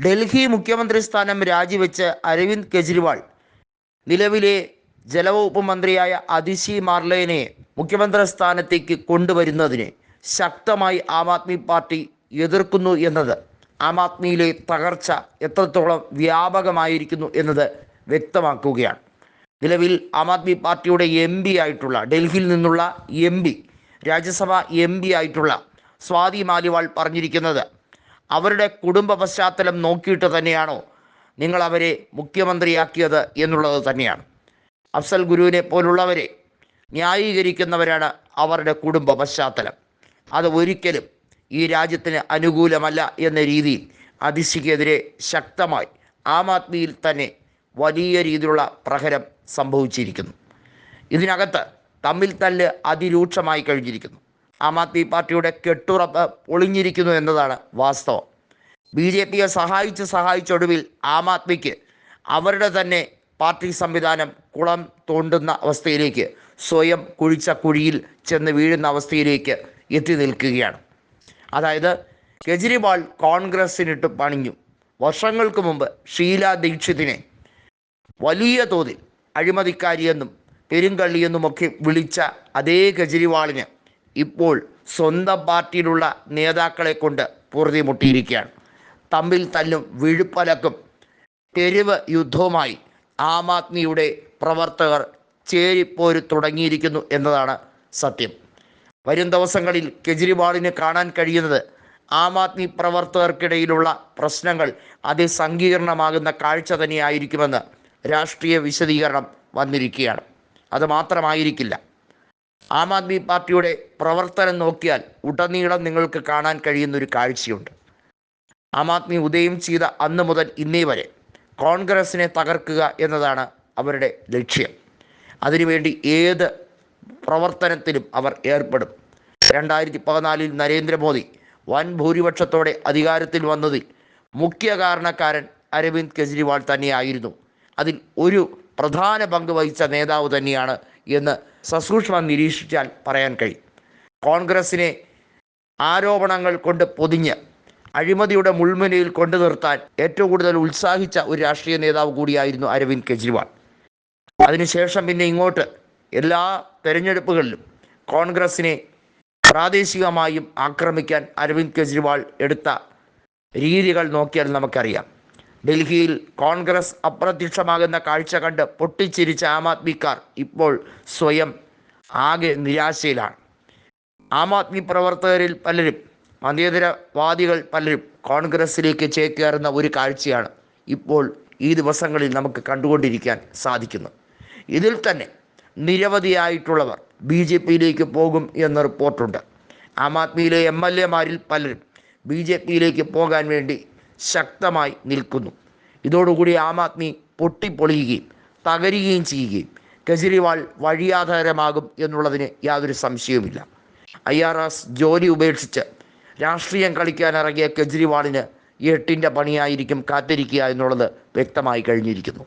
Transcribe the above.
ഡൽഹി മുഖ്യമന്ത്രി സ്ഥാനം രാജിവെച്ച് അരവിന്ദ് കെജ്രിവാൾ നിലവിലെ ജലവകുപ്പ് മന്ത്രിയായ അതിഷി മാർലേനെ മുഖ്യമന്ത്രി സ്ഥാനത്തേക്ക് കൊണ്ടുവരുന്നതിനെ ശക്തമായി ആം ആദ്മി പാർട്ടി എതിർക്കുന്നു എന്നത് ആം ആദ്മിയിലെ തകർച്ച എത്രത്തോളം വ്യാപകമായിരിക്കുന്നു എന്നത് വ്യക്തമാക്കുകയാണ്. നിലവിൽ ആം ആദ്മി പാർട്ടിയുടെ MP ആയിട്ടുള്ള, ഡൽഹിയിൽ നിന്നുള്ള MP, രാജ്യസഭ MP ആയിട്ടുള്ള സ്വാതി മാലിവാൾ പറഞ്ഞിരിക്കുന്നത്, അവരുടെ കുടുംബ പശ്ചാത്തലം നോക്കിയിട്ട് തന്നെയാണോ നിങ്ങൾ അവരെ മുഖ്യമന്ത്രിയാക്കിയത് എന്നുള്ളത് തന്നെയാണ്. അഫ്സൽ ഗുരുവിനെ പോലുള്ളവരെ ന്യായീകരിക്കുന്നവരാണ് അവരുടെ കുടുംബ പശ്ചാത്തലം. അത് ഒരിക്കലും ഈ രാജ്യത്തിന് അനുകൂലമല്ല എന്ന രീതിയിൽ അതിഷിക്കെതിരെ ശക്തമായി ആം ആദ്മിയിൽ തന്നെ വലിയ രീതിയിലുള്ള പ്രഹരം സംഭവിച്ചിരിക്കുന്നു. ഇതിനകത്ത് തമ്മിൽ തല്ല് അതിരൂക്ഷമായി കഴിഞ്ഞിരിക്കുന്നു. ആം ആദ്മി പാർട്ടിയുടെ കെട്ടുറപ്പ് പൊളിഞ്ഞിരിക്കുന്നു എന്നതാണ് വാസ്തവം. BJPയെ സഹായിച്ചൊടുവിൽ ആം ആദ്മിക്ക് അവരുടെ തന്നെ പാർട്ടി സംവിധാനം കുളം തോണ്ടുന്ന അവസ്ഥയിലേക്ക്, സ്വയം കുഴിച്ച കുഴിയിൽ ചെന്ന് വീഴുന്ന അവസ്ഥയിലേക്ക് എത്തി നിൽക്കുകയാണ്. അതായത് കെജ്രിവാൾ കോൺഗ്രസിനിട്ട് പണിഞ്ഞു. വർഷങ്ങൾക്ക് മുമ്പ് ഷീല ദീക്ഷിതിനെ വലിയ തോതിൽ അഴിമതിക്കാരിയെന്നും പെരുങ്കള്ളിയെന്നുമൊക്കെ വിളിച്ച അതേ കെജ്രിവാളിന് ഇപ്പോൾ സ്വന്തം പാർട്ടിയിലുള്ള നേതാക്കളെ കൊണ്ട് പൊറുതിമുട്ടിയിരിക്കുകയാണ്. തമ്മിൽ തല്ലും വിഴുപ്പലക്കും തെരുവ് യുദ്ധവുമായി ആം ആദ്മിയുടെ പ്രവർത്തകർ ചേരിപ്പോര് തുടങ്ങിയിരിക്കുന്നു എന്നതാണ് സത്യം. വരും ദിവസങ്ങളിൽ കെജ്രിവാളിന് കാണാൻ കഴിയുന്നത് ആം ആദ്മി പ്രവർത്തകർക്കിടയിലുള്ള പ്രശ്നങ്ങൾ അതിസങ്കീർണമാകുന്ന കാഴ്ച തന്നെയായിരിക്കുമെന്ന് രാഷ്ട്രീയ വിശദീകരണം വന്നിരിക്കുകയാണ്. അതുമാത്രമായിരിക്കില്ല, ആം ആദ്മി പാർട്ടിയുടെ പ്രവർത്തനം നോക്കിയാൽ ഉടനീളം നിങ്ങൾക്ക് കാണാൻ കഴിയുന്നൊരു കാഴ്ചയുണ്ട്. ആം ആദ്മി ഉദയം ചെയ്ത അന്ന് മുതൽ ഇന്നേ വരെ കോൺഗ്രസിനെ തകർക്കുക എന്നതാണ് അവരുടെ ലക്ഷ്യം. അതിനുവേണ്ടി ഏത് പ്രവർത്തനത്തിലും അവർ ഏർപ്പെടും. 2014 നരേന്ദ്രമോദി വൻ ഭൂരിപക്ഷത്തോടെ അധികാരത്തിൽ വന്നതിൽ മുഖ്യ കാരണക്കാരൻ അരവിന്ദ് കെജ്രിവാൾ തന്നെയായിരുന്നു. അതിൽ ഒരു പ്രധാന പങ്ക് വഹിച്ച നേതാവ് തന്നെയാണ് എന്ന് സസൂക്ഷ്മം നിരീക്ഷിച്ചാൽ പറയാൻ കഴിയും. കോൺഗ്രസിനെ ആരോപണങ്ങൾ കൊണ്ട് പൊതിഞ്ഞ് അഴിമതിയുടെ മുൾമുനയിൽ കൊണ്ടു നിർത്താൻ ഏറ്റവും കൂടുതൽ ഉത്സാഹിച്ച ഒരു രാഷ്ട്രീയ നേതാവ് കൂടിയായിരുന്നു അരവിന്ദ് കെജ്രിവാൾ. അതിനുശേഷം പിന്നെ ഇങ്ങോട്ട് എല്ലാ തെരഞ്ഞെടുപ്പുകളിലും കോൺഗ്രസിനെ പ്രാദേശികമായും ആക്രമിക്കാൻ അരവിന്ദ് കെജ്രിവാൾ എടുത്ത രീതികൾ നോക്കിയാൽ നമുക്കറിയാം. ഡൽഹിയിൽ കോൺഗ്രസ് അപ്രത്യക്ഷമാകുന്ന കാഴ്ച കണ്ട് പൊട്ടിച്ചിരിച്ച ആം ആദ്മിക്കാർ ഇപ്പോൾ സ്വയം ആകെ നിരാശയിലാണ്. ആം ആദ്മി പ്രവർത്തകരിൽ പലരും, മതേതരവാദികൾ പലരും കോൺഗ്രസിലേക്ക് ചേക്കേറുന്ന ഒരു കാഴ്ചയാണ് ഇപ്പോൾ ഈ ദിവസങ്ങളിൽ നമുക്ക് കണ്ടുകൊണ്ടിരിക്കാൻ സാധിക്കുന്നത്. ഇതിൽ തന്നെ നിരവധിയായിട്ടുള്ളവർ BJPയിലേക്ക് പോകും എന്ന റിപ്പോർട്ടുണ്ട്. ആം ആദ്മിയിലെ MLAമാരിൽ പലരും BJPയിലേക്ക് പോകാൻ വേണ്ടി ശക്തമായി നിൽക്കുന്നു. ഇതോടുകൂടി ആം ആദ്മി പൊട്ടിപ്പൊളിയുകയും തകരുകയും ചെയ്യുകയും കെജ്രിവാൾ വഴിയാധാരമാകും എന്നുള്ളതിന് യാതൊരു സംശയവുമില്ല. IRS ജോലി ഉപേക്ഷിച്ച് രാഷ്ട്രീയം കളിക്കാനിറങ്ങിയ കെജ്രിവാളിന് 8ൻ്റെ പണിയായിരിക്കും കാത്തിരിക്കുക എന്നുള്ളത് വ്യക്തമായി കഴിഞ്ഞിരിക്കുന്നു.